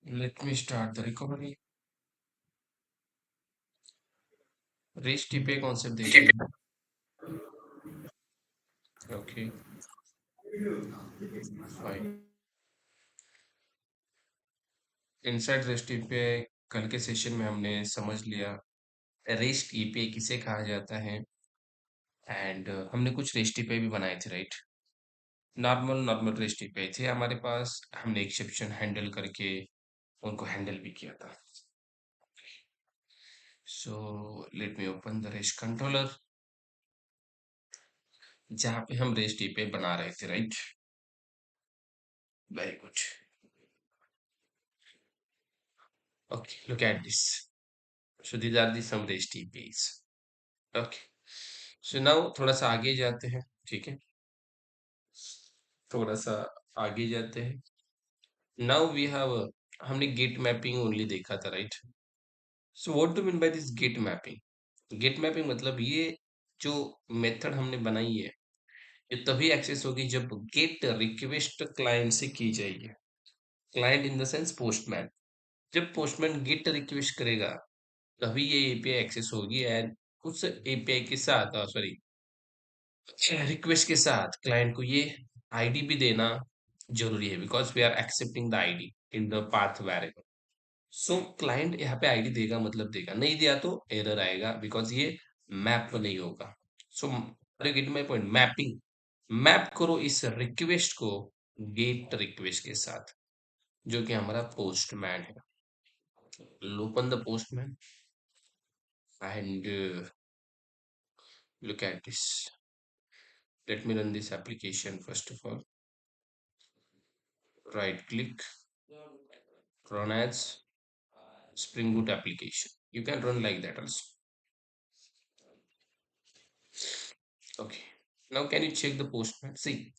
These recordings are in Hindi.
Let me start the recovery. Rest पे कॉन्सेप्ट देखते हैं. Okay, fine. इनसाइड रेस्ट पे कल के सेशन में हमने समझ लिया रेस्ट ईपीआई किसे कहा जाता है. एंड हमने कुछ रेस्ट ईपीआई भी बनाए थे, right. Normal normal REST API थे हमारे पास. हमने एक्सेप्शन हैंडल करके उनको हैंडल भी किया था. So let me open the rest controller जहाँ पे हम रेस्ट ईपीआई बना रहे थे, right. Very good. Okay, look at this. So these are the some rest APIs. Okay, so now थोड़ा सा आगे जाते हैं. ठीक है, थोड़ा सा आगे जाते हैं. नाउ वी हैव, हमने गेट मैपिंग ओनली देखा था, right. So what do mean by this get mapping. Get mapping मतलब ये जो मेथड हमने बनाई है ये तभी एक्सेस होगी जब गेट रिक्वेस्ट क्लाइंट से की जाएगी. Client in the sense postman. जब पोस्टमैन गेट रिक्वेस्ट करेगा तभी ये एपीआई एक्सेस होगी. एंड उस एपीआई के साथ, सॉरी, रिक्वेस्ट के साथ क्लाइंट को ये आईडी भी देना जरूरी है because we are accepting the ID in the path variable. So client यहाँ पे आईडी देगा, मतलब देगा. नहीं दिया तो एरर आएगा बिकॉज ये मैप नहीं होगा. सो get my point. Mapping, map करो इस रिक्वेस्ट को गेट रिक्वेस्ट के साथ जो कि हमारा पोस्टमैन है. Open the postman and look at this. Let me run this application first of all. Right click, run as Spring Boot application. You can run like that also. Okay. Now can you check the postman? See,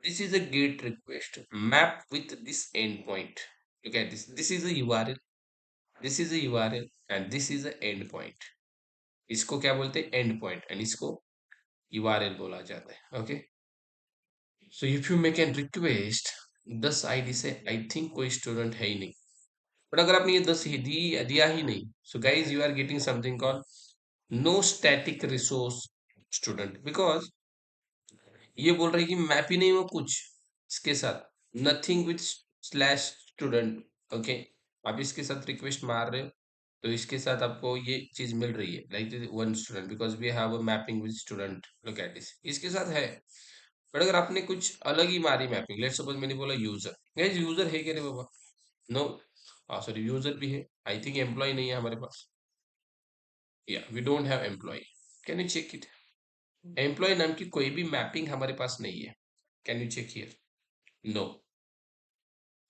this is a GET request map with this endpoint. Look at this. This is a URL. This is a URL and this is a endpoint. इसको क्या बोलते हैं? And point. एंड इसको यूआरएल बोला जाता है. Okay, so if you make an request 10 ID से, आई थिंक कोई स्टूडेंट है ही नहीं. बट अगर आपने ये 10 ही दिया ही नहीं, so guys you are getting something called no static resource student. Because ये बोल रहे हैं कि मैप ही नहीं हो कुछ इसके साथ. Nothing with slash student. Okay, आप इसके साथ रिक्वेस्ट मार रहे हो तो इसके साथ आपको ये चीज मिल रही है like one student because we have a mapping with student. Look at this, इसके साथ है. बट अगर आपने कुछ अलग ही मारी मैपिंग, लेट्स सपोज मैंने बोला यूजर. गाइस यूजर है क्या रे बाबा? नो. सॉरी, यूजर भी है. आई थिंक एम्प्लॉय नहीं है हमारे पास. या we don't have employ. Can you check it? Employ नाम की कोई भी मैपिंग हमारे पास नहीं है. Can you check here? No.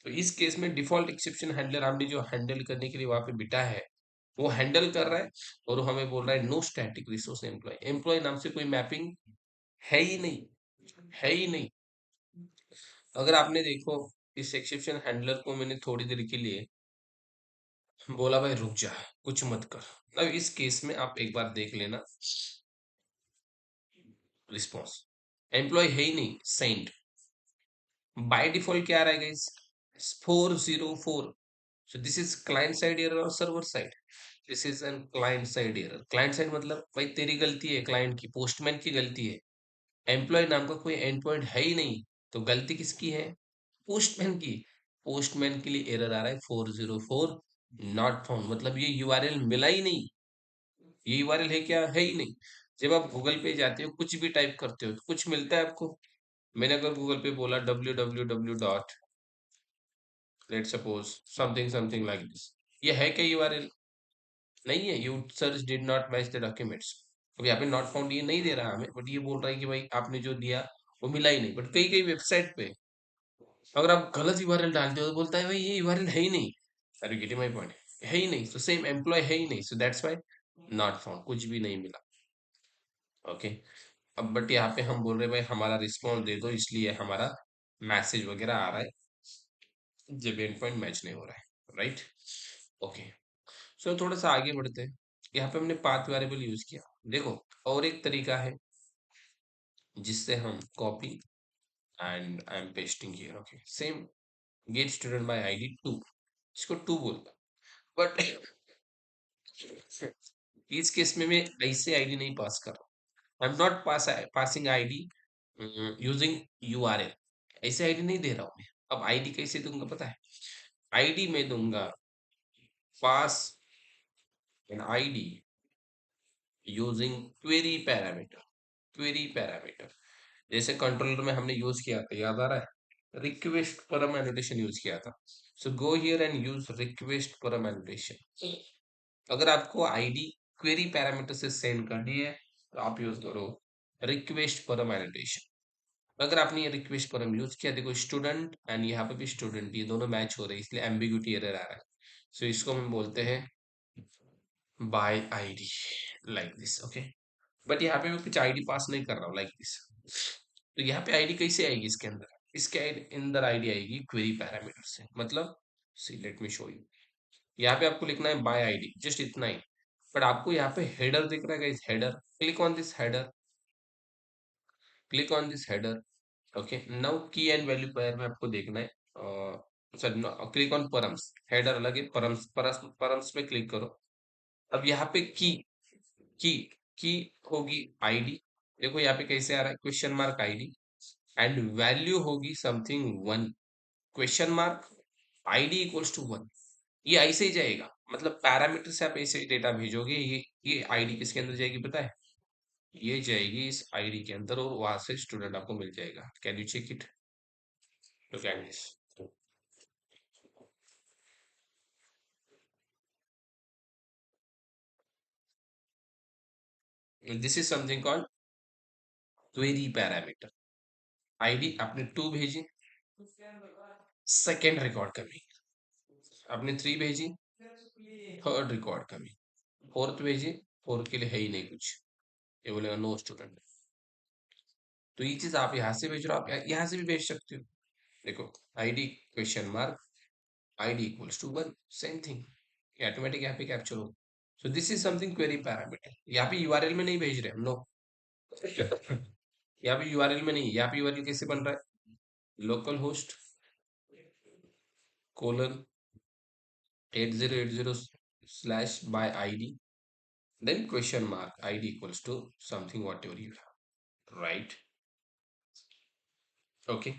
तो इस केस में डिफॉल्ट एक्सेप्शन हैंडलर हमने जो हैंडल करने के लिए वहां पे बिठा है वो हैंडल कर रहा है और वो हमें बोल रहा है no static resource employ. Employ नाम से कोई मैपिंग है ही नहीं, है ही नहीं. अगर आपने देखो इस एक्सेप्शन हैंडलर को मैंने थोड़ी देर के लिए बोला भाई रुक जा, कुछ मत कर. अब इस केस में आप एक बार देख लेना रिस्पॉन्स. एम्प्लॉय है ही नहीं, सेंट. बाय डिफॉल्ट क्या आ रहा है guys? 404. So this is client side error और server side. This is an client side error. Client side मतलब भाई तेरी गलती है, क्लाइंट की, पोस्टमैन की गलती है. एम्प्लॉय नाम का कोई एंड पॉइंट है ही नहीं. तो गलती किसकी है? पोस्टमैन की. पोस्टमैन के लिए एरर आ रहा है 404 नॉट फाउंड. मतलब ये यूआरएल मिला ही नहीं. ये यूआरएल है क्या? है ही नहीं. जब आप गूगल पे जाते हो कुछ भी टाइप करते हो तो कुछ मिलता है आपको. मैंने अगर गूगल पे बोला www dot, let suppose something something like this, ये है क्या यूआरएल? नहीं है. You search did not match the documents. अब यहाँ पे नॉट फाउंड ये नहीं दे रहा हमें, बट ये बोल रहा है कि भाई आपने जो दिया वो मिला ही नहीं. बट कई कई वेबसाइट पे अगर आप गलत यूआरएल डालते हो तो बोलता है भाई ये यूआरएल है ही नहीं. Are you getting my point? है ही नहीं. तो सेम एम्प्लॉय है ही नहीं, so that's why not found, कुछ भी नहीं मिला. ओके. अब बट यहाँ पे हम बोल रहे हैं भाई हमारा रिस्पॉन्स दे दो, इसलिए हमारा मैसेज वगैरह आ रहा है जब एंड पॉइंट मैच नहीं हो रहा है, राइट. ओके, सो थोड़ा सा आगे बढ़ते हैं. यहाँ पे हमने पाथ वेरिएबल यूज किया. देखो और एक तरीका है जिससे हम copy and I am pasting here. Okay, same get student by ID 2. इसको टू बोलता हूँ। बट इस केस में मैं ऐसे आईडी नहीं पास कर रहा। I am not passing ID using URL. ऐसे आईडी नहीं दे रहा हूँ मैं। अब आईडी कैसे दूंगा पता है? आईडी में दूंगा pass an ID using query parameter. Query parameter जैसे कंट्रोलर में हमने यूज किया था, याद आ रहा है? रिक्वेस्ट परम एनोटेशन यूज किया था। So go here and use request param annotation. अगर आपको आईडी क्वेरी पैरामीटर से सेंड करनी है तो आप यूज करो रिक्वेस्ट परम एनोटेशन। अगर आपने ये रिक्वेस्ट परम यूज किया, देखो स्टूडेंट एंड यहाँ पे भी स्टूडेंट, ये दोनों मैच हो रहे हैं, इसलिए एम्बिग्यूटी एरर आ रहा है। सो इसको हम बोलते हैं bye ID, like this. Okay, but यहाँ पे मैं कुछ आईडी पास नहीं कर रहा हूँ, लाइक दिस। तो यहाँ पे आईडी कैसे आएगी इसके अंदर? इसके अंदर आईडी आएगी क्वेरी पैरामीटर से। मतलब सी लेट मी शो यू। यहाँ पे आपको लिखना है बाय आईडी, जस्ट इतना ही। बट आपको यहाँ पे हेडर दिख रहा है, header. Click on this header, click on this header. Okay, now की एंड वैल्यू पेयर में आपको देखना है। Sorry, click on params. Header अलग है, परम्स परम्स परम्स पे क्लिक करो। अब यहाँ पे की की होगी आईडी। देखो यहाँ पे कैसे आ रहा है, question mark ID, and value होगी something one, question mark ID equals to one. ये ऐसे ही जाएगा, मतलब पैरामीटर से आप ऐसे डेटा भेजोगे। ये आईडी किसके अंदर जाएगी पता है? ये जाएगी इस आईडी के अंदर, और वहां से स्टूडेंट आपको मिल जाएगा। Can you check it? Look at this. This is something called query parameter. ID आपने टू भेजी, सेकेंड रिकॉर्ड कमिंग। आपने थ्री भेजी, थर्ड रिकॉर्ड कमिंग। फोर्थ भेजी, फोर्थ के लिए है ही नहीं कुछ, ये बोलेगा नो स्टूडेंट। तो ये चीज आप यहाँ से भेज रहे हो, आप यहाँ से भी भेज सकते हो। देखो, ID question mark ID equals to one, same thing. ये ऑटोमेटिक यहाँ पे कैप्चर हो। So this is something query parameter. यहाँ पे यूआरएल में नहीं भेज रहे हम, नो। यहाँ पे यूआरएल में नहीं, यहाँ पे यूआरएल कैसे बन रहा है? Local host colon 8080 slash bye ID, then question mark id equals to something whatever you have, right? Okay,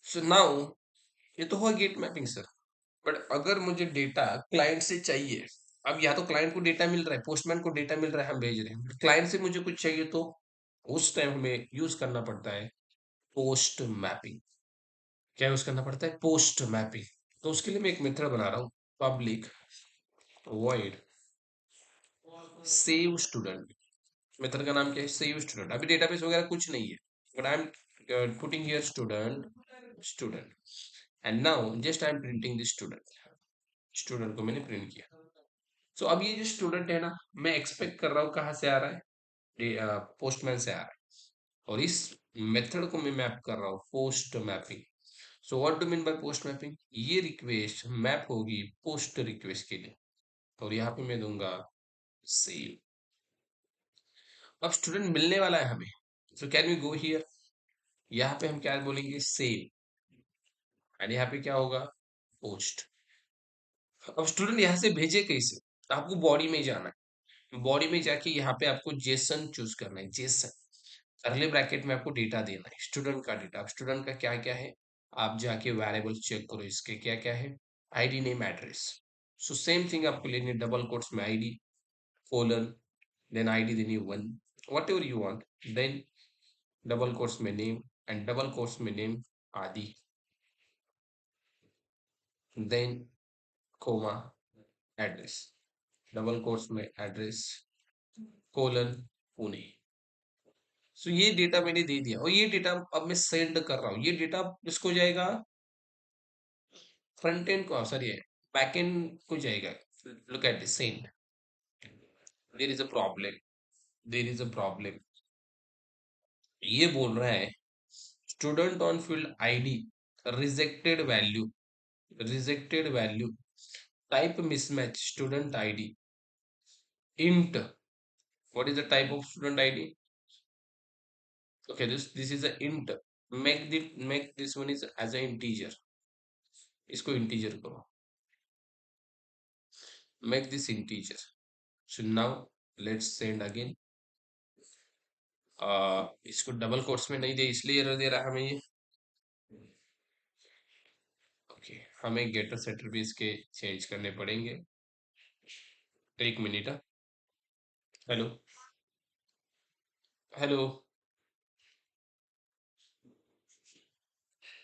so now ये तो हुआ गेट मैपिंग सर। बट अगर मुझे डेटा क्लाइंट से चाहिए, अब या तो क्लाइंट को डेटा मिल रहा है, पोस्टमैन को डेटा मिल रहा है, हम भेज रहे हैं, क्लाइंट से मुझे कुछ चाहिए, तो उस टाइम हमें यूज करना पड़ता है पोस्ट मैपिंग। क्या यूज करना पड़ता है? Post mapping. तो उसके लिए मैं एक मेथड बना रहा हूँ, public void save student. Method का नाम क्या है? Save student. अभी डेटाबेस वगैरह कुछ नहीं है, but I am putting here student, student, and now just I am printing this student. Student को मैंने प्रिंट किया। सो अब ये जो स्टूडेंट है ना, मैं एक्सपेक्ट कर रहा हूँ कहाँ से आ रहा है? पोस्टमैन से आ रहा है। और इस मेथड को मैं मैप कर रहा हूँ post mapping. So what do mean by post mapping? ये रिक्वेस्ट मैप होगी पोस्ट रिक्वेस्ट के लिए, और यहाँ पे मैं दूंगा सेव। अब स्टूडेंट मिलने वाला है हमें, so can we go here? यहाँ पे हम क्या बोलेंगे? सेव। एंड यहाँ पे क्या होगा? पोस्ट। अब स्टूडेंट यहाँ से भेजे कैसे? आपको बॉडी में जाना है। बॉडी में जाके यहाँ पे आपको जेसन चूज करना है, जेसन। अगले ब्रैकेट में आपको डेटा देना है, स्टूडेंट का डेटा। अब स्टूडेंट का क्या क्या है, आप जाके वेरिएबल चेक करो, इसके क्या क्या है। ID name address. So same thing आपको लेनी है, डबल कोट्स में आईडी कोलन, देन आईडी देनी one, whatever you want, then double quotes में नेम, एंड डबल कोट्स में नेम आदि, then comma address, double quotes में एड्रेस कोलन पुणे। सो ये डेटा मैंने दे दिया, और ये डेटा अब मैं सेंड कर रहा हूँ। ये डेटा किसको जाएगा? फ्रंट एंड को, सॉरी, बैक एंड को जाएगा। Look at this, send. There is a problem, there is a problem. ये बोल रहा है student on field ID rejected value, rejected value, type mismatch student ID int। what is the type of student id? Okay, this is a int, make this one is as an integer, इसको इंटीजर करो, make this integer. So now let's send again. इसको डबल कोट्स में नहीं दे इसलिए एरर दे रहा है हमें ये। ओके, हमें गेटर सेटर भी इसके चेंज करने पड़ेंगे। एक मिनट। Hello, hello,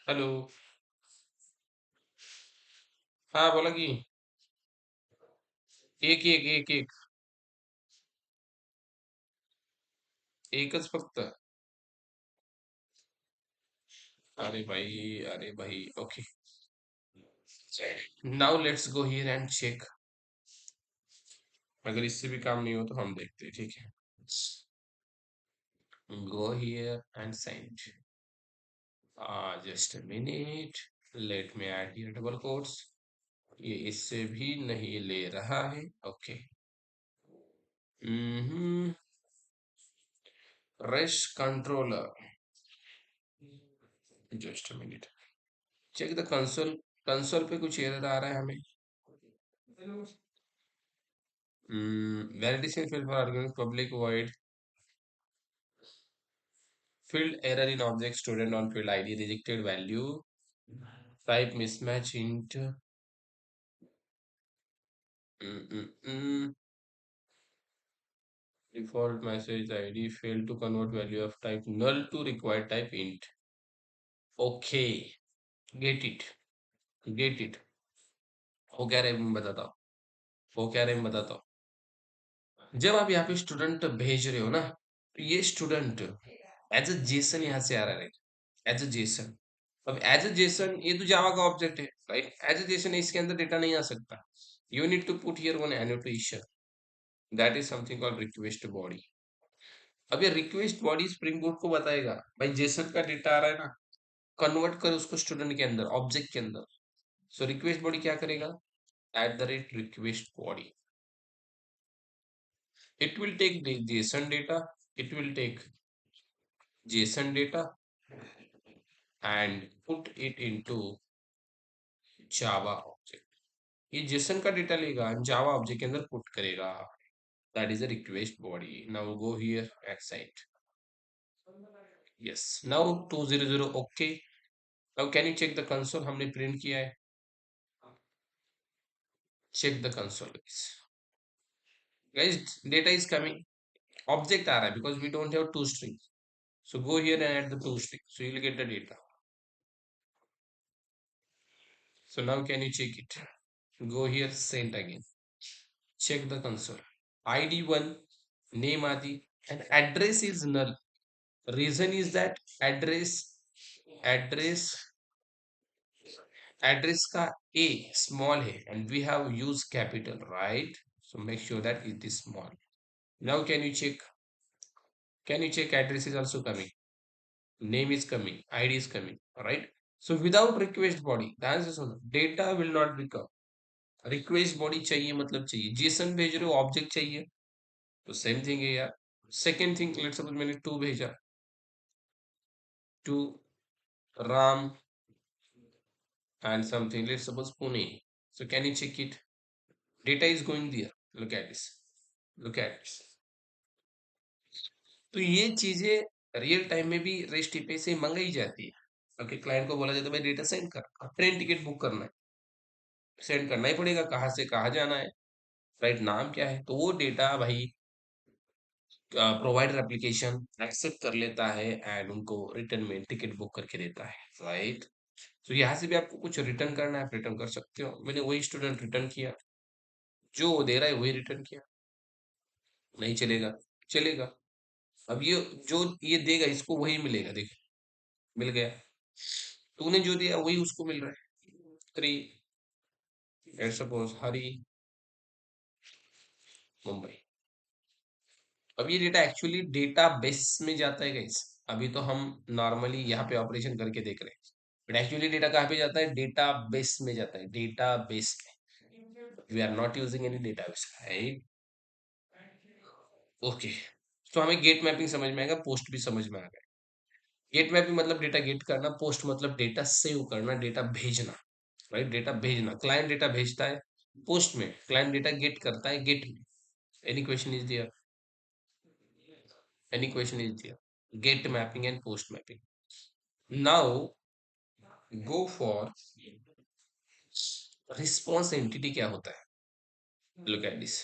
hello. हाँ बोला कि एक एक एक एक एकच फक्त। अरे भाई, अरे भाई, okay. Now let's go here and check. अगर इससे भी काम नहीं हो तो हम देखते हैं, ठीक है। Go here and send. Just a minute. Let me add here double quotes. ये इससे भी नहीं ले रहा है। Okay. Hmm. Rest controller. Just a minute. Check the console. Console पे कुछ एरर आ रहा है हमें। Validation field for argument public void field error in object student on field id rejected value type mismatch int default message id failed to convert value of type null to required type int. Okay, get it, get it. वो क्या रहे मैं बताता हूँ, वो क्या रहे मैं बताता हूँ। जब आप यहाँ पे स्टूडेंट भेज रहे हो ना, तो ये स्टूडेंट एज अ जेसन यहाँ से आ रहा है, एज अ जेसन। अब एज अ जेसन ये तो जावा का ऑब्जेक्ट है, राइट। एज अ जेसन इसके अंदर डेटा नहीं आ सकता। You need to put here one annotation, that is something called request body. अब ये रिक्वेस्ट बॉडी स्प्रिंग बोर्ड को बताएगा भाई जेसन का डेटा आ रहा है ना, कन्वर्ट कर उसको स्टूडेंट के अंदर, ऑब्जेक्ट के अंदर। सो रिक्वेस्ट बॉडी क्या करेगा, at the rate request body, it will take the json data, it will take json data and put it into java object। ये जेसन का डेटा लेगा, जावा ऑब्जेक्ट के अंदर पुट करेगा। That is a request body. Now go here at site. Yes, now 200। Okay, now can you check the console, हमने प्रिंट किया है। Check the console guys, data is coming, object आ रहा है because we don't have to string. So go here and add the to string, so you will get the data. So now can you check it, go here, send again, check the console, id 1, name adi, and address is null। Reason is that address address का a small है and we have used capital, right? So make sure that it is small। Now can you check address is also coming, name is coming, id is coming, right? So without request body, the answer is no, data will not become। Request body चाहिए मतलब चाहिए, जेसन भेज रहे हो ऑब्जेक्ट चाहिए, तो सेम थिंग है यार। सेकेंड थिंग, लेट्स सपोज मैंने टू भेजा, to Ram and something, let's suppose Pune। So can you check it, data is going there, look at this, look at this। तो ये चीजें रियल टाइम में भी रेस्ट पे से मंगाई जाती है। ओके, क्लाइंट को बोला जाता है भाई डेटा सेंड कर, ट्रेन टिकट बुक करना है, सेंड करना ही पड़ेगा, कहाँ से कहाँ जाना है, राइट, नाम क्या है, तो वो डेटा भाई प्रोवाइडर एप्लीकेशन एक्सेप्ट कर लेता है एंड उनको रिटर्न में टिकट बुक करके देता है, राइट। तो यहाँ से भी आपको कुछ रिटर्न करना है, आप रिटर्न कर सकते हो। मैंने वही स्टूडेंट रिटर्न किया, जो वो दे रहा है वही रिटर्न किया। नहीं चलेगा, चलेगा। अब ये जो ये देगा इसको वही मिलेगा, देख, मिल गया। तूने जो दिया वही उसको मिल रहा है। थ्री, सपोज हरी, मुंबई। अब ये डेटा एक्चुअली डेटा बेस में जाता है गाइस। अभी तो हम नॉर्मली यहाँ पे ऑपरेशन करके देख रहे हैं, बट एक्चुअली डेटा कहाँ पे जाता है, डेटा बेस में जाता है, डेटा बेस में। We are not using any database, right. Okay, तो हमें गेट मैपिंग समझ में आएगा, पोस्ट भी समझ में आ गया। गेट मैपिंग मतलब डेटा गेट करना, पोस्ट मतलब डेटा सेव करना, डेटा भेजना। राइट? डेटा भेजना, क्लाइंट डेटा भेजता है पोस्ट में, क्लाइंट डेटा गेट करता है गेट में। Any question is there? Any question is there? Get mapping and post mapping. Now go for response entity. क्या होता है? Look at this.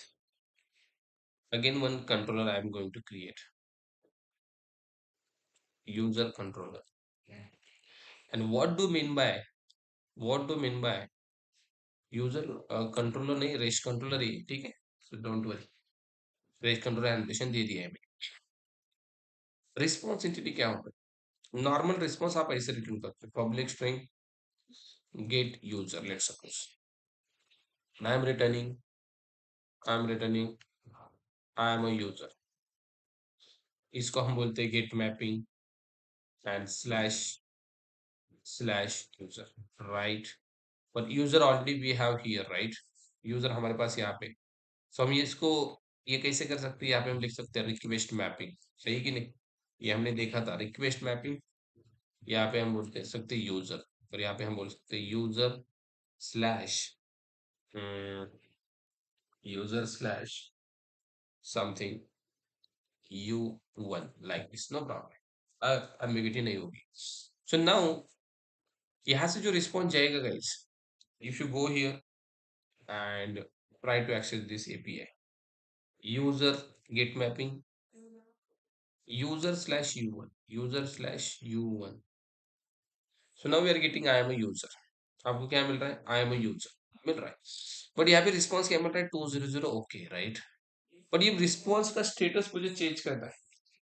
Again, one controller I am going to create, user controller. And what do mean by user controller? नहीं, रेस्ट कंट्रोलर ही, ठीक है? So don't worry, rest controller animation दे दिया है मैंने। रिस्पॉन्स एंटिटी क्या होता है? नॉर्मल रिस्पॉन्स आप ऐसे रिटर्न करते हो, public string get user, let's suppose I am returning I am a user. इसको हम बोलते हैं get mapping and slash slash user, right? पर user already we have here, right? User हमारे पास यहाँ पे। सो हम ये इसको ये कैसे कर सकते हैं? यहाँ पे हम लिख सकते हैं रिक्वेस्ट मैपिंग, सही कि नहीं? ये हमने देखा था रिक्वेस्ट मैपिंग। यहाँ पे हम बोल सकते हैं यूजर, और यहाँ पे हम बोल सकते हैं slash user slash something u one, like this, no problem. Ambiguity नहीं होगी। सो नाउ यहाँ से जो रिस्पॉन्स जाएगा guys, if you go here and try to access this API. User get mapping, user/u1. So now we are getting I am a user. आपको क्या मिल रहा है? I am a user मिल रहा है। बट यहाँ पे रिस्पॉन्स क्या मिल रहा है? 200, ओके, राइट? बट ये रिस्पॉन्स का स्टेटस मुझे चेंज करना है,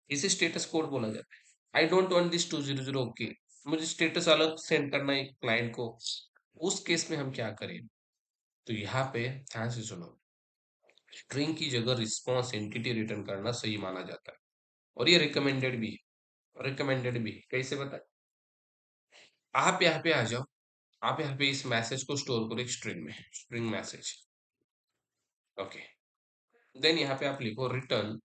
इसे स्टेटस कोड बोला जाता है। I don't want this 200, okay, मुझे स्टेटस अलग सेंड करना है क्लाइंट को। उस केस में हम क्या करें? तो यहाँ पे ध्यान से सुनो, स्ट्रिंग की जगह रिस्पॉन्स एंटिटी रिटर्न करना सही माना जाता है, और ये रिकमेंडेड भी है। कैसे बताए? आप यहाँ पे आ जाओ, आप यहाँ पे इस मैसेज को स्टोर करो एक स्ट्रिंग में, स्ट्रिंग मैसेज, ओके। देन यहाँ पे आप लिखो return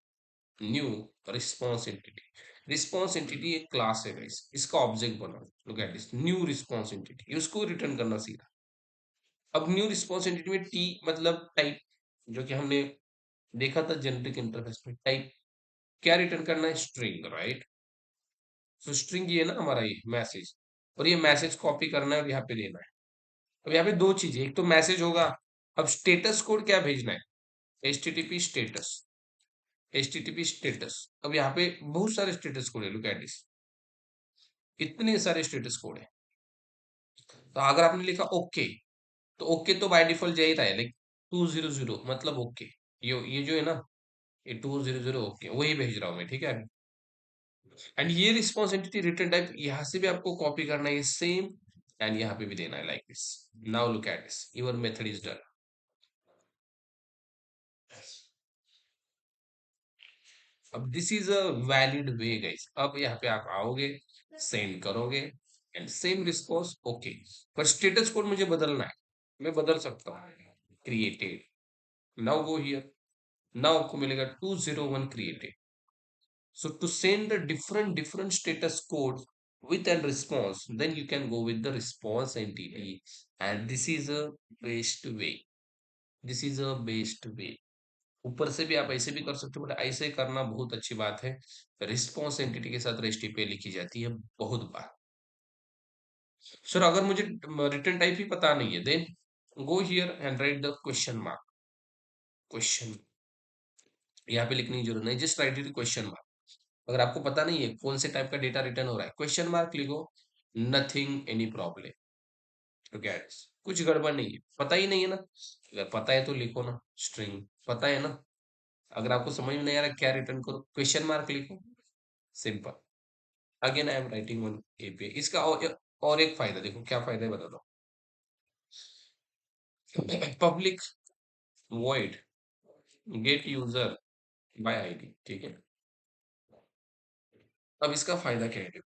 new response entity. Response entity एक क्लास है गाइस, इसका ऑब्जेक्ट बनाओ। Look at this, new response entity, उसको रिटर्न करना सीखा। अब न्यू रिस्पॉन्स एंटिटी में टी मतलब टाइप, जो कि हमने देखा था जेनेरिक इंटरफेस में, टाइप क्या रिटर्न करना है? String, right? तो स्ट्रिंग ये ना हमारा ये मैसेज, और ये मैसेज कॉपी करना है और यहाँ पे देना है। अब यहाँ पे दो चीजें, एक तो मैसेज होगा, अब स्टेटस कोड क्या भेजना है? HTTP status, HTTP status. अब यहाँ पे बहुत सारे स्टेटस कोड है, लुक एट दिस, इतने सारे स्टेटस कोड है। तो अगर आपने लिखा ओके, तो ओके तो बाय डिफॉल्ट जा ही रहा है, लाइक 200 मतलब ओके। ये जो है ना, ये 200 ओके, वही भेज रहा हूँ मैं, ठीक है? एंड ये रिस्पॉन्स एंटिटी रिटर्न टाइप यहाँ से भी आपको कॉपी करना है सेम, एंड यहाँ पे भी देना है like this. Now look at this, your method is done. अब this is a valid way guys. अब यहाँ पे आप आओगे, सेंड करोगे, एंड सेम रिस्पॉन्स ओके। पर स्टेटस कोड मुझे बदलना है, मैं बदल सकता हूँ, created. Now go here, now आपको मिलेगा 201 created. So to send the different status codes with a response, then you can go with the response entity, and this is a best way. This is a best way. ऊपर से भी आप ऐसे भी कर सकते हो, बट ऐसे करना बहुत अच्छी बात है। रिस्पॉन्स एंटिटी के साथ रेस्ट एपीआई लिखी जाती है बहुत बार। सर अगर मुझे रिटर्न टाइप ही पता नहीं है, then go here and write the question mark. Question यहाँ पे लिखने की जरूरत नहीं, just write it question mark. अगर आपको पता नहीं है कौन से टाइप का डेटा रिटर्न हो रहा है, क्वेश्चन मार्क लिखो, नथिंग एनी प्रॉब्लम। तो क्या है? कुछ गड़बड़ नहीं है, पता ही नहीं है ना? अगर पता है तो लिखो ना, स्ट्रिंग पता है ना। अगर आपको समझ में नहीं आ रहा क्या रिटर्न करो, क्वेश्चन मार्क लिखो, simple. Again I am writing one API. इसका और एक फायदा देखो, क्या फायदा है बता दो। Public void gate user bye ID, ठीक है? अब इसका फायदा क्या है?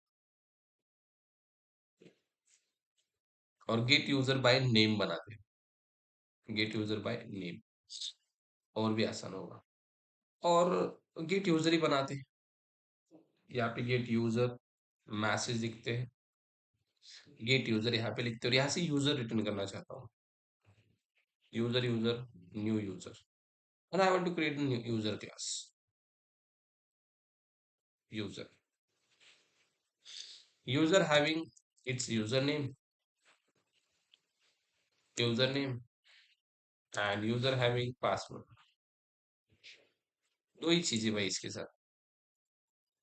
और गेट यूजर बाय नेम बनाते हैं, गेट यूजर बाय नेम, और भी आसान होगा। और गेट यूजर ही बनाते हैं, यहाँ पे गेट यूजर मैसेज दिखते हैं, गेट यूजर यहाँ पे लिखते हो, और यहाँ से यूजर रिटर्न करना चाहता हूँ, user user new user, and I want to create a new user class, user, user having its username and user having password, दो ही चीजें भाई इसके साथ,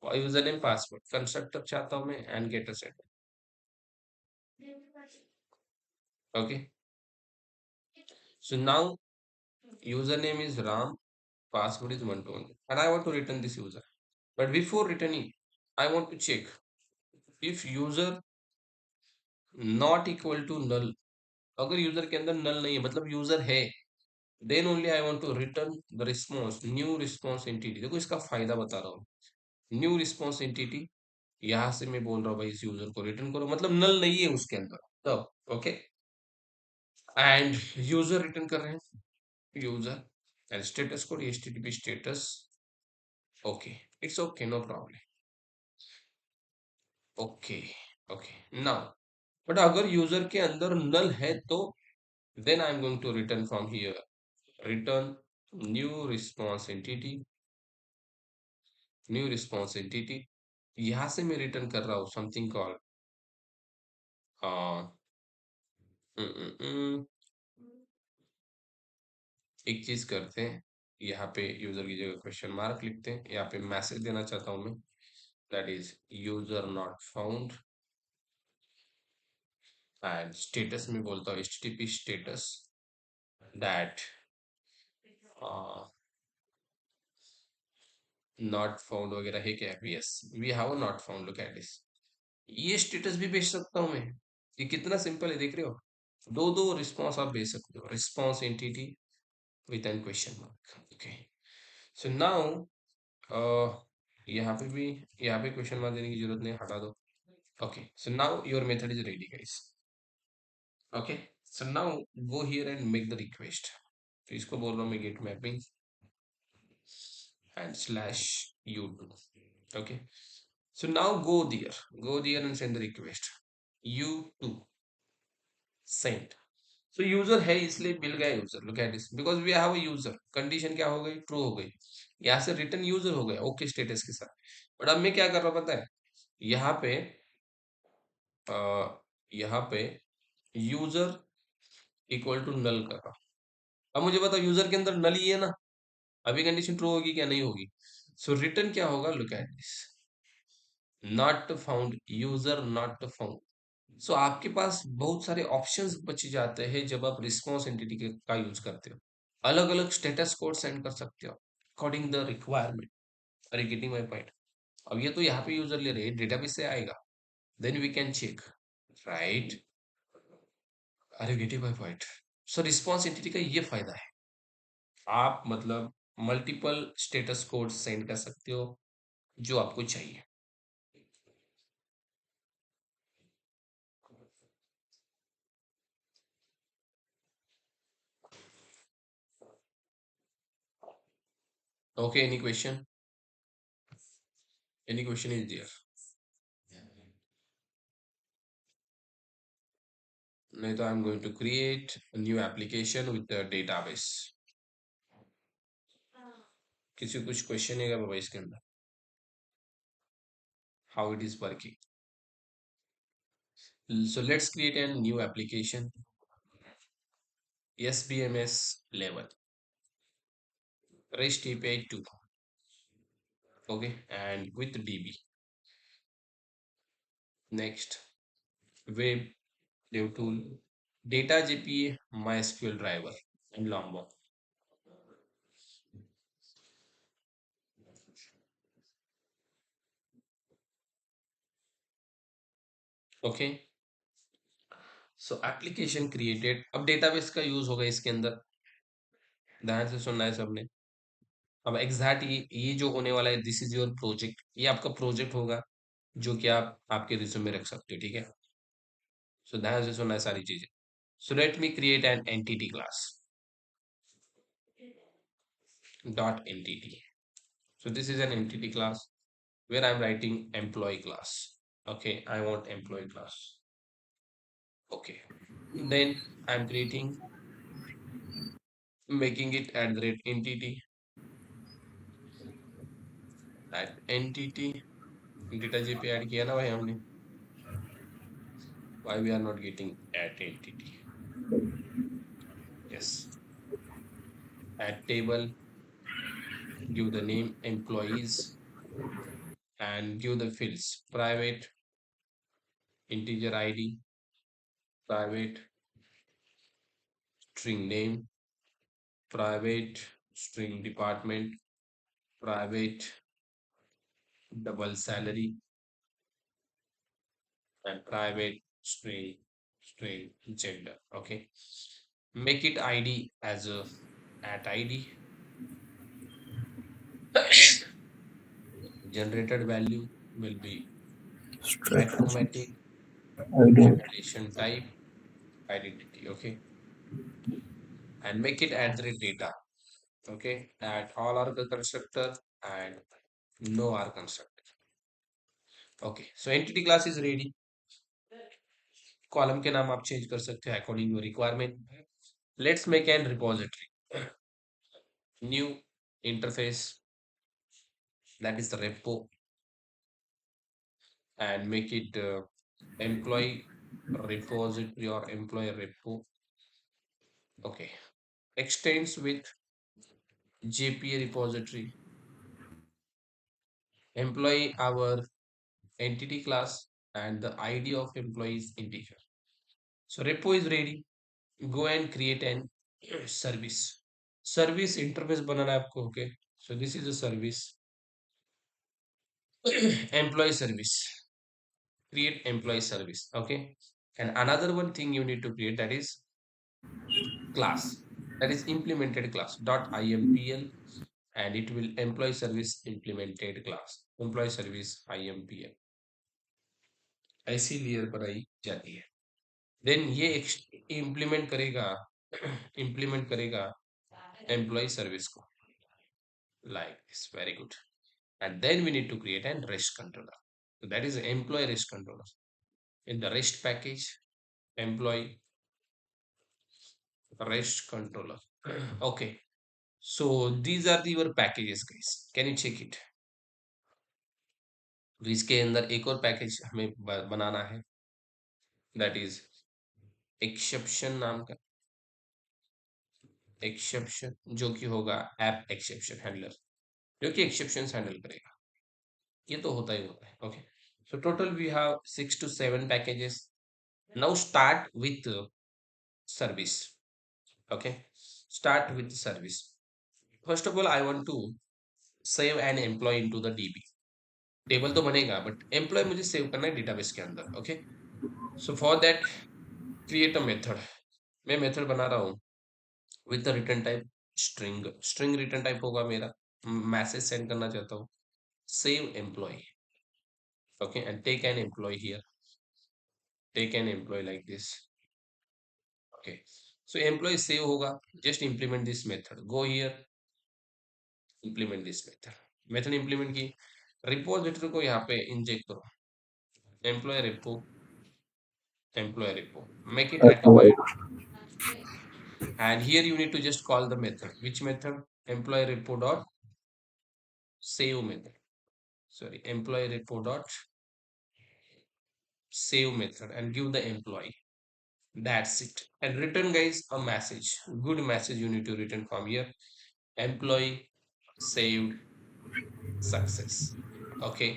यूजर नेम पासवर्ड कंस्ट्रक्टर चाहता हूँ मैं and getter set. Okay, so now user name is Ram, password is 120, and I want to return this user. But before returning, I want to check if user not equal to null, अगर यूजर के अंदर नल नहीं है मतलब यूजर है, then only I want to return the response, new response entity. देखो इसका फायदा बता रहा हूँ, न्यू रिस्पॉन्स एंटिटी, यहां से मैं बोल रहा हूँ भाई इस यूजर को रिटर्न करो, मतलब नल नहीं है उसके अंदर तब। ओके, एंड यूजर रिटर्न कर रहे हैं, user and status code HTTP status. Okay, it's okay, no problem. Okay, okay now, but अगर यूजर के अंदर नल है तो then I am going to return from here, return new response entity, new response entity, यहां से मैं रिटर्न कर रहा हूँ समथिंग कॉल्ड, एक चीज करते हैं, यहाँ पे यूजर की जगह क्वेश्चन मार्क लिखते हैं, यहाँ पे मैसेज देना चाहता हूँ मैं, that is user not found, and status में बोलता हूँ HTTP status that not found वगैरह है क्या, yes we have not found, look at this, ये स्टेटस भी भेज सकता हूँ मैं, ये कितना सिंपल है देख रहे हो, दो दो रिस्पॉन्स आप भेज सकते हो, response entity with an question mark. Okay, so now यहाँ पे भी, यहाँ पे क्वेश्चन मार्क देने की जरूरत नहीं, हटा दो। Okay, so now your method is ready guys. Okay, so now go here and make the request, तो इसको बोल रहा हूँ मैं get mapping and slash u2। okay, so now go there and send the request, u2 send। so user है इसलिए मिल गया user, look at this, because we have a user, condition क्या हो गई, ट्रू हो गई, यहाँ से रिटर्न यूजर हो गया ओके स्टेटस के साथ। बट अब मैं क्या कर रहा हूँ पता है, यहाँ पे यहाँ पे यूजर इक्वल टू नल कर रहा हूँ। अब मुझे बताओ यूजर के अंदर नल ही है ना, अभी कंडीशन ट्रू होगी क्या, नहीं होगी, सो रिटर्न क्या होगा, look at this, not found, user not found. So आपके पास बहुत सारे ऑप्शंस बच जाते हैं जब आप रिस्पॉन्स एंटिटी का यूज करते हो, अलग अलग स्टेटस कोड सेंड कर सकते हो अकॉर्डिंग द रिक्वायरमेंट। अरे गेटिंग माय पॉइंट, अब ये तो यहाँ पे यूजर ले रहे हैं, डेटाबेस से आएगा, then we can check, right. Are getting my point, so response entity का ये फायदा है, आप मतलब मल्टीपल स्टेटस कोड सेंड कर सकते हो जो आपको चाहिए। Okay, any question is there, नहीं तो I am going to create new application with database. किसी को कुछ क्वेश्चन है क्या बाबा इसके अंदर, how it is working, so let's create a new application, SBMS level, REST API 2, okay, and with DB, next web dev tool, data JPA, MySQL driver, and Longboard, okay, so application created, अब database का यूज होगा इसके अंदर, ध्यान से सुनना है सबने। अब एग्जैक्ट ये जो होने वाला है, दिस इज योर प्रोजेक्ट, ये आपका प्रोजेक्ट होगा जो कि आप आपके रिज्यूम में रख सकते हो, ठीक है। सो ध्यान से सुनना है सारी चीजें। सो let me create an entity class, dot entity, so this is an entity class where I'm writing employee class, okay, I want employee class, Okay. Then I'm creating, making it at the rate entity, at entity data jp add किया ना भाई हमने. Why we are not getting at entity? Yes. At table, give the name employees and give the fields private, integer id, private, string name, private, string department, private, double salary, and private, string gender. Okay. Make it id as a at id. Generated value will be Strategies. automatic Identity. validation type identity. Okay. And make it at the data. Okay. At all are the constructor and no are constructor. Okay. So entity class is ready. Column के नाम आप चेंज कर सकते हैं according to requirement. Let's make an repository, new interface, that is the repo, and make it employee repository or employee repo. Okay. Extends with jpa repository, employee our entity class, and the id of employee is integer. So repo is ready. Go and create an service. Service interface banana है आपको. Okay. So this is a service. Employee service. Create employee service. Okay. And another one thing you need to create, that is class, that is implemented class dot impl, and it will employee service implemented class, employee service impl, ऐसी लेयर बनाई जाती है. देन ये इम्प्लीमेंट करेगा, इम्प्लीमेंट करेगा एम्प्लॉय सर्विस को, like this. Very good. And then we need to create an REST controller. So that is an employee REST controller. In the REST package, employee REST controller. Okay. So these are the your packages, guys. Can you check it? तो इसके अंदर एक और पैकेज हमें बनाना है, दैट इज एक्सेप्शन नाम का एक्सेप्शन, जो कि होगा ऐप एक्सेप्शन हैंडलर, जो कि एक्सेप्शन हैंडल करेगा. ये तो होता ही होता है. Okay. So total we have 6 to 7 packages. Now start with service. Okay. Start with service. First of all I want to save an employee into the DB. Table तो बनेगा बट एम्प्लॉय मुझे सेव करना है डेटाबेस के अंदर. Okay. So for that create a method. मैं मेथड बना रहा हूँ with the return type string. String return type होगा मेरा. मैसेज सेंड करना चाहता हूँ. Save employee. Okay. And take an employee here. Take an employee like this. Okay. So employee save होगा. Just implement this method. Go here, implement this method. Method implement की. रिपोजिटरी को यहाँ पे इंजेक्ट करो. Employee repo, employ repo, make it Avoid. Atomic. And here you need to just call the method. Which method? Employee repo dot save method. Sorry, employee repo dot save method, and give the employee. That's it. And return, guys, a message. Good message you need to return from here. Employee saved success. Okay.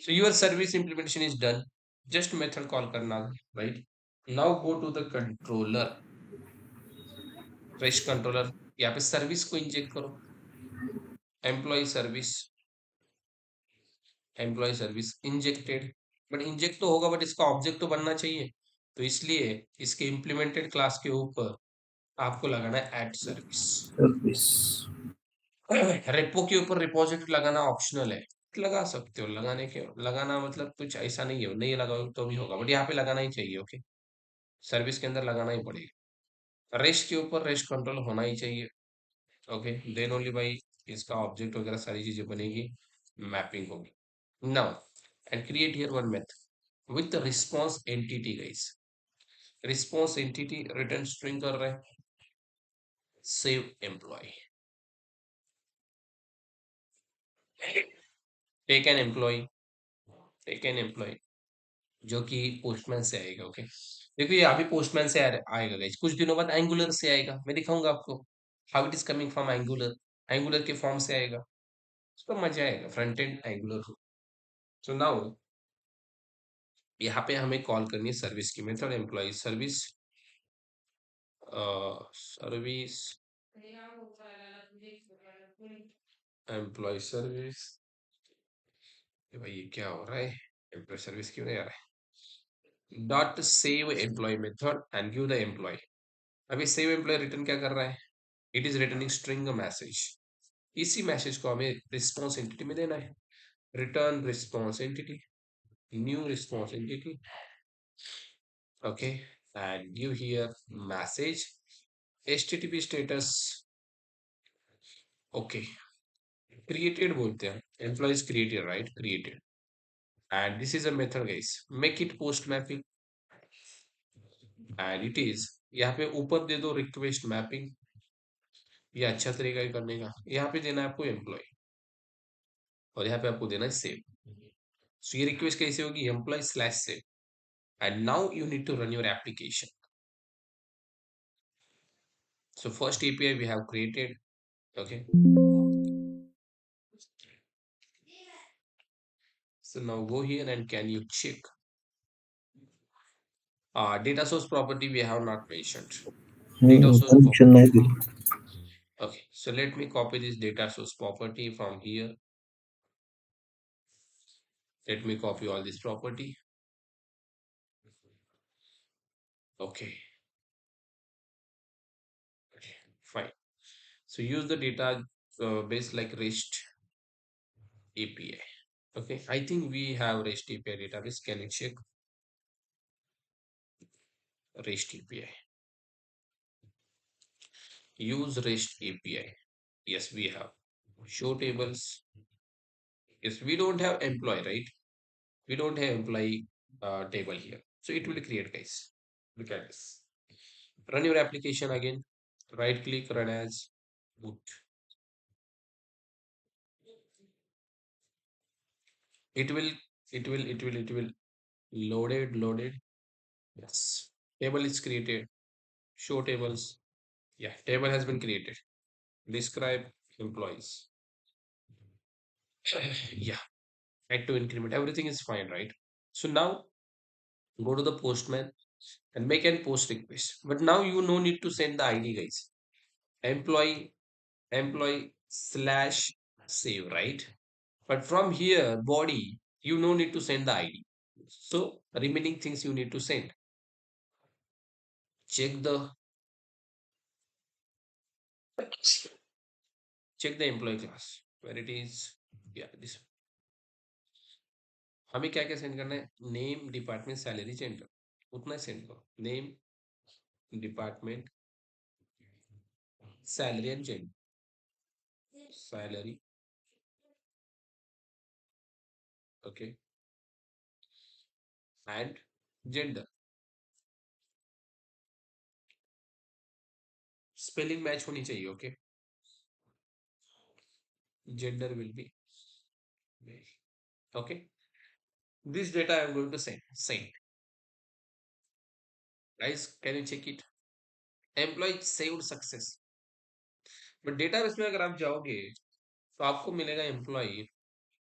So your service implementation is done. Just method call karna, right? Now go to the controller. REST controller. यहाँ पे सर्विस को इंजेक्ट करो. Employee service, employee service injected. But inject तो होगा बट इसका ऑब्जेक्ट तो बनना चाहिए. तो इसलिए इसके इम्प्लीमेंटेड क्लास के ऊपर आपको लगाना है एट सर्विस. Service. रेपो के ऊपर रिपोजिटरी लगाना ऑप्शनल है. लगा सकते हो, लगाने के लगाना मतलब कुछ ऐसा नहीं है, नहीं लगाओ तो भी होगा, बट यहाँ पे लगाना ही चाहिए. ओके. सर्विस के अंदर लगाना ही पड़ेगा. रेस्ट के ऊपर रेस्ट कंट्रोल होना ही चाहिए. ओके. देन ओनली भाई इसका ऑब्जेक्ट वगैरह सारी चीजें बनेगी, मैपिंग होगी. Now, and create here one method with the response entity, guys. Response entity return string कर रहे हैं, save employee, take an employee, take an employee जो कि पोस्टमैन से आएगा। ओके, देखो ये अभी पोस्टमैन से आएगा गाइस, कुछ दिनों बाद एंगुलर से आएगा, मैं दिखाऊंगा आपको how it is coming from angular, angular के फॉर्म से आएगा, उसका मजा आएगा, फ्रंट एंड एंगुलर हो। सो नाउ यहाँ पे हमें कॉल करनी है सर्विस की method employee service, service employee service. भाई ये क्या हो रहा है, एम्प्लॉय सर्विस क्यों नहीं आ रहा है, dot save employee method and give the employee. अभी सेव एम्प्लॉय रिटर्न क्या कर रहा है, it is returning string message, इसी मैसेज को हमें रिस्पॉन्स एंटिटी में देना है, return response entity, new response entity, okay, and give here message http status, okay, created बोलते हैं, employee is created right, created, and this is a method guys, make it post mapping, and it is, यहाँ पे ऊपर दे दो रिक्वेस्ट मैपिंग, ये अच्छा तरीका है करने का, यहाँ पे देना है आपको एम्प्लॉय और यहाँ पे आपको देना है सेव। सो ये रिक्वेस्ट कैसे होगी, employee slash save, and now you need to run your application. So first API we have created, okay. So now go here and can you check, data source property we have not mentioned, data source Mention property. I will. Okay, so let me copy this data source property from here. Let me copy all this property. Okay, okay, fine. So use the data base like REST API. Okay, I think we have REST API database. Can you check REST API? Use REST API. Yes, we have. Show tables. Yes, we don't have employee, right? We don't have employee table here. So it will create, guys. Look at this. Run your application again. Right click, run as boot. It will, it will loaded. Yes. Table is created. Show tables. Yeah, table has been created. Describe employees. Yeah, add to increment. Everything is fine, right? So now go to the postman and make an post request. But now you no need to send the ID, guys. Employee slash save, right? But from here body you no need to send the ID, so remaining things you need to send. check the check the employee class where it is, yeah this, हमें क्या क्या सेंड करना है, नेम डिपार्टमेंट सैलरी जेंडर, उतना सेंड करो, name department salary and gender, salary, okay, and gender, spelling match होनी चाहिए, okay, gender will be, okay, this data I am going to send, guys, can you check it, employee saved success, but database में अगर आप जाओगे तो आपको मिलेगा एम्प्लॉय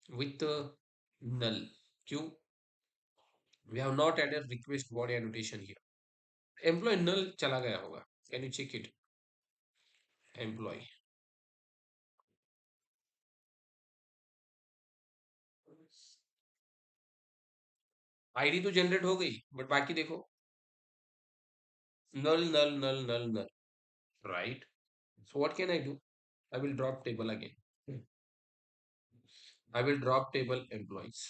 विथ नल, क्यों, we have not added request body annotation here, employ null चला गया होगा, can you check it, employ, ID तो जनरेट हो गई बट बाकी देखो, null null null null null, right, so what can I do, I will drop table again, I will drop table employees,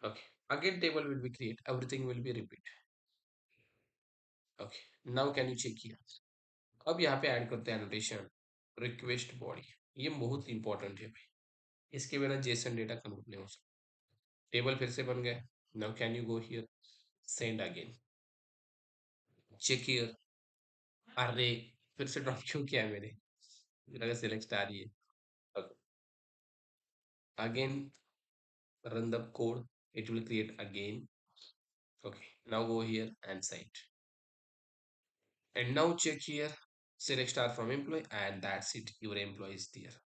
okay, again table will be create, everything will be repeat, okay, now can you check here, अब यहाँ पे ऐड करते हैं एनोटेशन, रिक्वेस्ट बॉडी, ये बहुत इंपॉर्टेंट है भाई, इसके बिना जेसन डेटा कन्वर्ट नहीं हो सकता, टेबल फिर से बन गया, now can you go here, send again, check here. अरे फिर से ड्रॉप क्यों किया है मैंने? मुझे लगा सिलेक्ट आ रही है। Again, run the code. It will create again. Okay, now go here and cite. And now check here, select star from employee, and that's it. Your employee is there.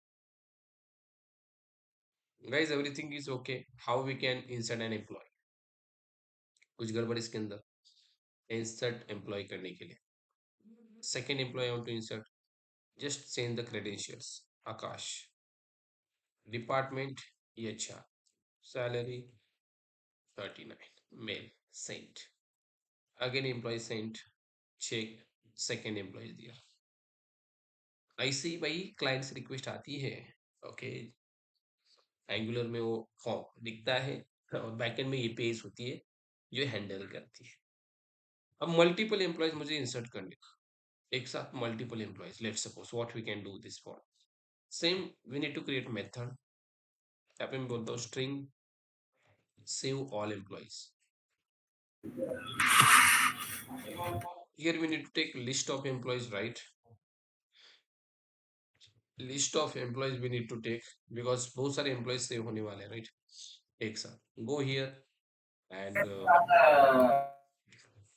Guys, everything is okay. How we can insert an employee? कुछ गड़बड़ इसके अंदर? Insert employee करने के लिए. Second employee I want to insert. Just change the credentials. Akash. Department HR. Salary 39. Mail sent. Again employee sent. Check. Second employee is there. ऐसे ही भाई क्लाइंट से रिक्वेस्ट आती है। ओके, एंगुलर में वो फॉर्म दिखता है और बैकएंड में एपीआईज होती है जो हैंडल करती है। अब मल्टीपल एम्प्लॉयज मुझे इंसर्ट करने का, एक साथ multiple employees. Let's suppose what we can do this for same, we need to create method. यहाँ पे मैं बोलता हूँ string save all employees. Here we need to take list of employees, right? List of employees we need to take because बहुत सारे एम्प्लॉयज सेव होने वाले हैं, राइट? एक साथ गो here and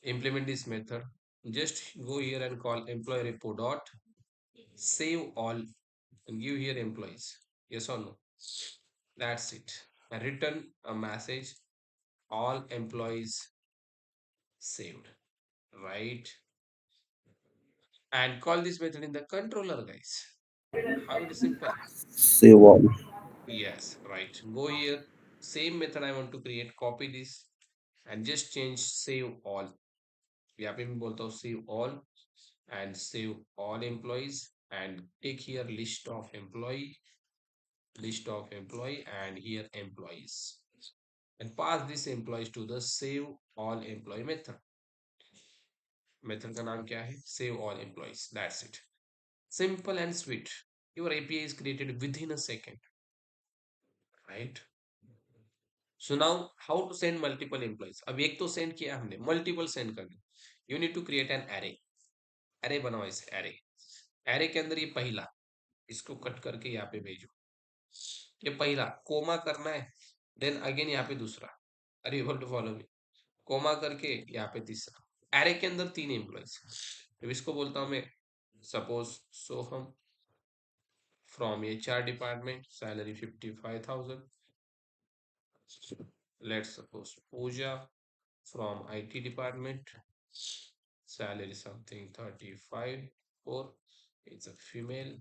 implement this method. Just go here and call employee repo dot save all and give here employees. Yes or no? That's it. And return a message, all employees saved, right? And call this method in the controller, guys. How it is simple. Save all. Yes, right. Go here. Same method I want to create. Copy this and just change save all. यहाँ पे मैं बोलता हूँ save all and save all employees and take here list of employee and here employees and pass this employees to the save all employee method का नाम क्या है? Save all employees. That's it. Simple and sweet. Your API is created within a second, right? So now how to send multiple employees? अब एक तो सेंड किया हमने, मल्टीपल सेंड करना। You need to create an array बनाओ। इसे array के अंदर ये पहला, इसको कट करके यहाँ पे भेजो। ये पहला कोमा करना है, देन अगेन यहाँ पे दूसरा। Are you able to follow me? Comma करके यहाँ पे तीसरा। एरे के अंदर 3 एम्प्लॉइज। तो इसको बोलता हूँ मैं suppose Soham from HR department, salary 55,000। Let's suppose Pooja from IT department, salary something 35 और it's a female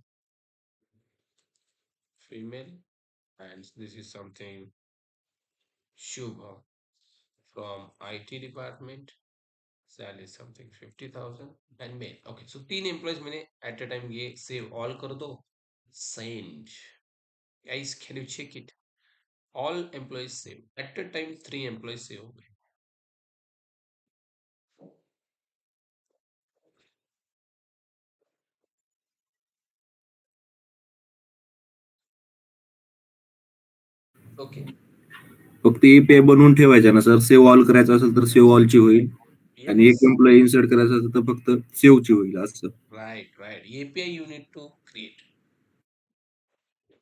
and this is something Shubha from IT department, salary something 50,000 and mail. Okay, so 3 employees मैंने at a time ये save all कर दो, send. Guys, can you check it? All employees save at a time, 3 employees save हो गए। Okay. फक्त एपीआय बनवून ठेवायचा ना सर, सेव्ह ऑल करायचं असेल तर सेव्ह ऑलची होईल आणि एक Yes. एम्प्लॉई इन्सर्ट करायचं असेल तर फक्त सेव्हची होईल असं. Right. API you need to create.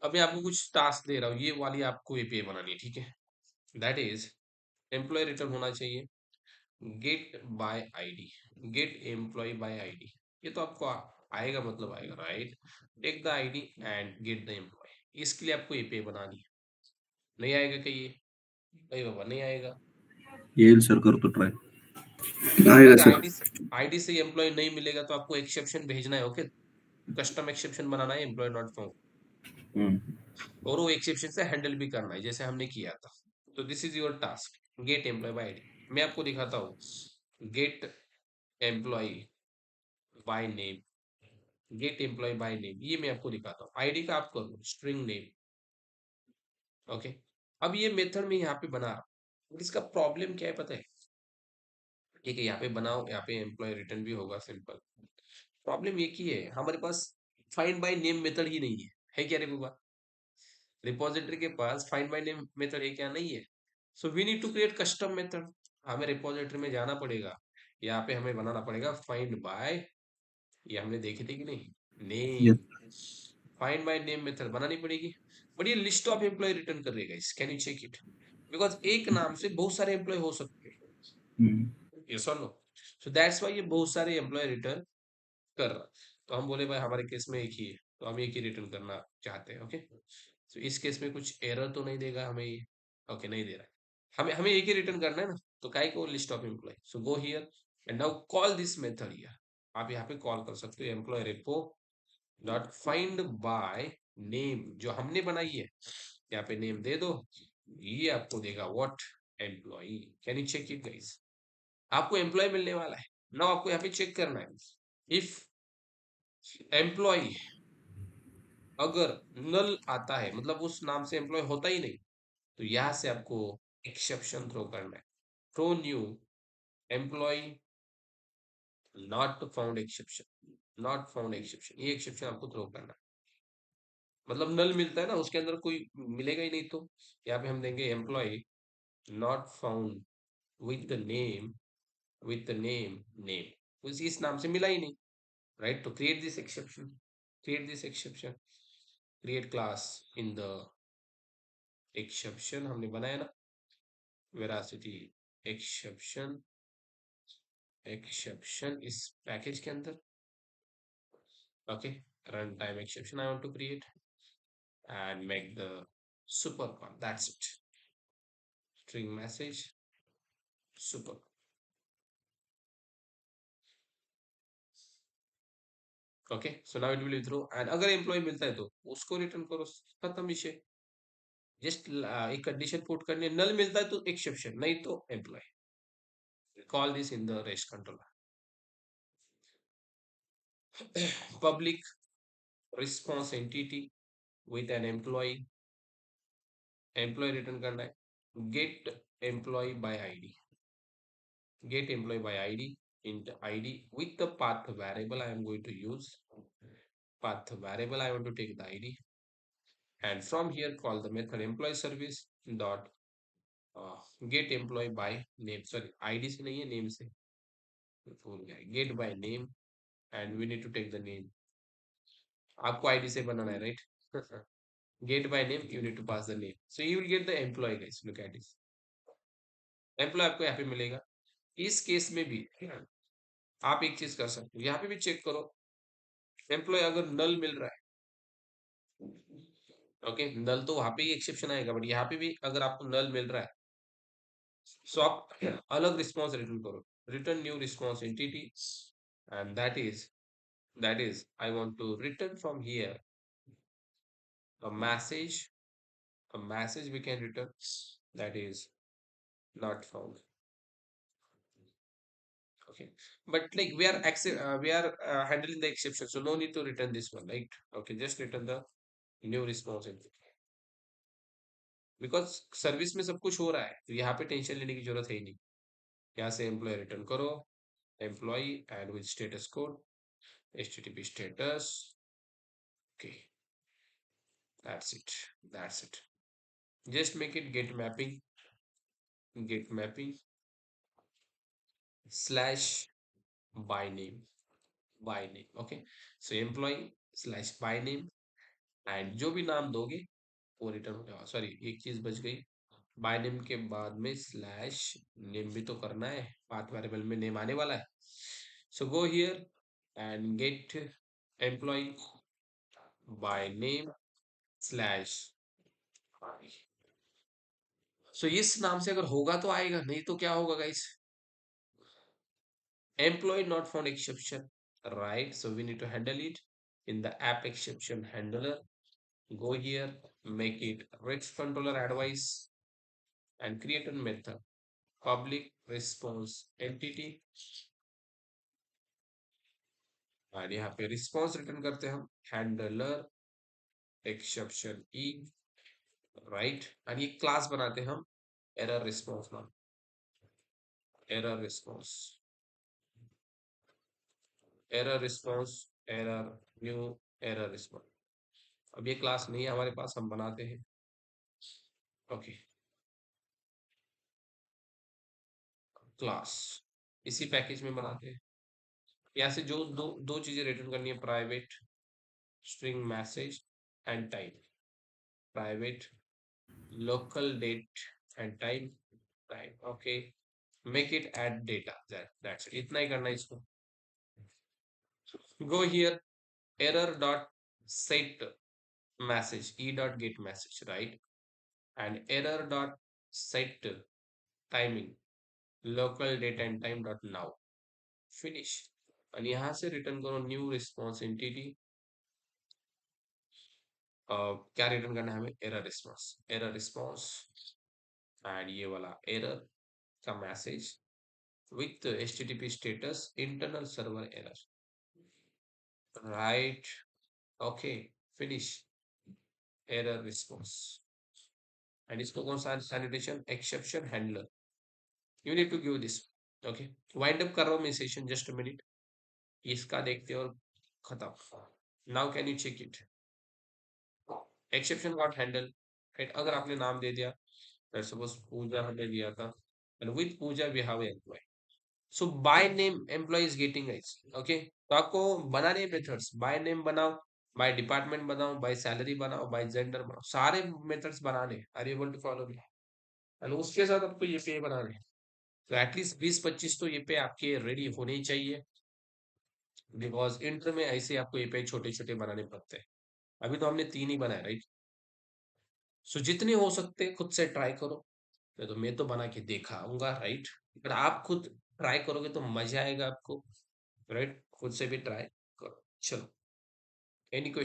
अभी आपको कुछ टास्क दे रहा हूँ, ये वाली आपको एपीआई बनानी है, ठीक है? दैट इज एम्प्लॉय रिटर्न होना चाहिए get by ID, get employ by ID. ये तो आपको आएगा, मतलब आएगा, right? Take the ID and get the employee. इसके लिए आपको एपीआई बनानी है। नहीं आएगा क्या ये? नहीं बाबा, नहीं आएगा। येईल सर, करतो ट्राय. आहे ना अगर सर. आईडी से एम्प्लॉय नहीं मिलेगा तो आपको एक्सेप्शन भेजना है। ओके, कस्टम एक्सेप्शन बनाना है एम्प्लॉय नॉट फाउंड, हम्म. और वो एक्सेप्शन से हैंडल भी करना है जैसे हमने किया था। तो this is your task, get employ by ID. मैं आपको दिखाता हूँ, get employ by name, get employ by name, ये मैं आपको दिखाता हूँ। आईडी का आप करो स्ट्रिंग नेम। ओके, अब ये मेथड में यहाँ पे बना रहा हूँ। इसका प्रॉब्लम क्या है पता है? ठीक है, यहाँ पे बनाओ, यहाँ पे एम्प्लॉय रिटर्न भी होगा, सिंपल। प्रॉब्लम ये की है, हमारे पास फाइंड बाय नेम मेथड ही नहीं है क्या रे बाबा? रिपोजिटरी के पास फाइंड बाय नेम मेथड है क्या? नहीं है। So we need to create custom method. हमें रिपोजिटरी में जाना पड़ेगा, यहाँ पे हमें बनाना पड़ेगा फाइंड बाय, ये हमने देखी थी कि नहीं, yes. Name. Find by name method बनानी पड़ेगी, बट ये लिस्ट ऑफ एम्प्लॉय रिटर्न कर रही है guys, can you check it? Because एक नाम से बहुत सारे एम्प्लॉय हो सकते हैं, यस और नो? सो दैट्स व्हाई ये बहुत सारे एम्प्लॉय रिटर्न कर रहा। तो हम बोले भाई हमारे केस में एक ही है, तो हम एक ही रिटर्न करना चाहते हैं, ओके। तो इस केस में कुछ एरर तो नहीं देगा हमें ये? ओके, नहीं दे रहा है। हमें हमें एक ही रिटर्न करना है ना, तो काय को list of employee, so go here and now call this method here. आप यहाँ पे कॉल कर सकते हो employee repo dot find by name, जो हमने बनाई है, यहाँ पे नेम दे दो, ये आपको देगा what, employee. Can you check it guys? आपको एम्प्लॉय मिलने वाला है ना, आपको यहाँ पे चेक करना है। इफ एम्प्लॉय अगर नल आता है, मतलब उस नाम से एम्प्लॉय होता ही नहीं, तो यहां से आपको एक्सेप्शन थ्रो करना है। Throw new employee not found exception, not found exception, ये एक्सेप्शन आपको थ्रो करना है। मतलब नल मिलता है ना, उसके अंदर कोई मिलेगा ही नहीं, तो यहाँ पे हम देंगे employee not found with the name, with the name name, इस नाम से मिला ही नहीं, राइट? तो create this exception, create this exception, create class in the exception हमने बनाया ना, veracity exception, exception इस पैकेज के अंदर, okay. Run time exception I want to create and make the super one, that's it, string message super, okay. So now it will throw, and अगर एम्प्लॉय मिलता है तो उसको रिटर्न करो, खत्म विषय। जस्ट एक कंडीशन पुट करनी है, नल मिलता है तो एक्सेप्शन, नहीं तो employee. Call this in the rest controller. public response entity with an employee, employee return करना है। Get employ by ID, get employee by id, int id with the path variable I am going to use, path variable I want to take the id, and from here call the method employee service dot uh, get employee by name, sorry id से नहीं है, name से भूल गया, get by name, and we need to take the name, आपको id से बनाना है, right? get by name, you need to pass the name, so you will get the employee guys, look at this, employee आपको यहाँ पे मिलेगा। इस केस में भी आप एक चीज कर सकते हो, यहाँ पे भी चेक करो, एम्प्लॉय अगर नल मिल रहा है, ओके, नल तो वहां पे ही एक्सेप्शन आएगा, बट यहाँ पे भी अगर आपको नल मिल रहा है, सो आप अलग रिस्पॉन्स रिटर्न करो, return new response entity, and that is I want to return from here a message, a message we can return, that is not found, okay. But like we are handling the exception, so no need to return this one, right? Okay, just return the new response entity, because service में सब कुछ हो रहा है, तो यहाँ पे टेंशन लेने की जरूरत है ही नहीं। यहाँ से एम्प्लॉय रिटर्न करो, employee and with status code http status, okay, that's it, just make it get mapping slash by name, okay। So employee slash by name, and जो भी नाम दोगे वो रिटर्न हो जाएगा। सॉरी, एक चीज बच गई, बाय नेम के बाद में स्लैश नेम भी तो करना है, पाथ वेरिएबल में नेम आने वाला है। So go here and get employ by name slash, so इस नाम से अगर होगा तो आएगा, नहीं तो क्या होगा guys, employee not found exception, right? So we need to handle it in the app exception handler, go here, make it rest controller advice, and create a method public response entity, और यहाँ पे रिस्पॉन्स रिटर्न करते हैं हम हैंडलर एक्सेप्शन ई, राइट? और ये क्लास बनाते हैं हम एरर रिस्पॉन्स नाम, error response, error response, error new, error response. अब ये क्लास नहीं है हमारे पास, हम बनाते हैं, ओके, क्लास इसी पैकेज में बनाते हैं। यहाँ से जो दो दो चीजें रिटर्न करनी है, private string message and time, private local date and time, right? Okay, make it add data, that's it, इतना ही करना है इसको। Go here, error dot set message, e dot get message, right? And error dot set timing, local date and time dot now, finish। और यहाँ से रिटर्न करो न्यू रिस्पॉन्स एंटिटी। क्या रिटर्न करना है हमें, एरर रिस्पॉन्स एंड ये वाला एरर का message with HTTP status internal server error, right? Okay, finish error response। and इसको कौन सा sanitation exception handler, you need to give this। okay, wind up कर रहा हूँ मैं सेशन, just a minute, इसका देखते हैं और खत्म। now can you check it, exception got handle, right? अगर आपने नाम दे दिया, let's suppose पूजा हमने दिया था, and with Pooja we have an employee, so by name employee is getting rights. Okay, तो आपको बनाने हैं मेथड्स, बाय नेम बनाओ, बाय डिपार्टमेंट बनाओ, बाय सैलरी बनाओ, बाय जेंडर बनाओ, सारे मेथड्स बनाने, are able to follow me, and उसके साथ आपको ये पे बनाने हैं। तो एटलीस्ट 20-25 तो ये पे आपके रेडी होने ही चाहिए, बिकॉज इंटर में ऐसे आपको ये पे छोटे छोटे बनाने पड़ते हैं। अभी तो हमने 3 ही बनाए, राइट? सो जितने हो सकते खुद से ट्राई करो। मैं तो बना के दिखाऊंगा, राइट? अगर आप खुद ट्राई करोगे तो मजा आएगा आपको, राइट? खुद से भी ट्राई करो। चलो, एनी क्वेश्चन?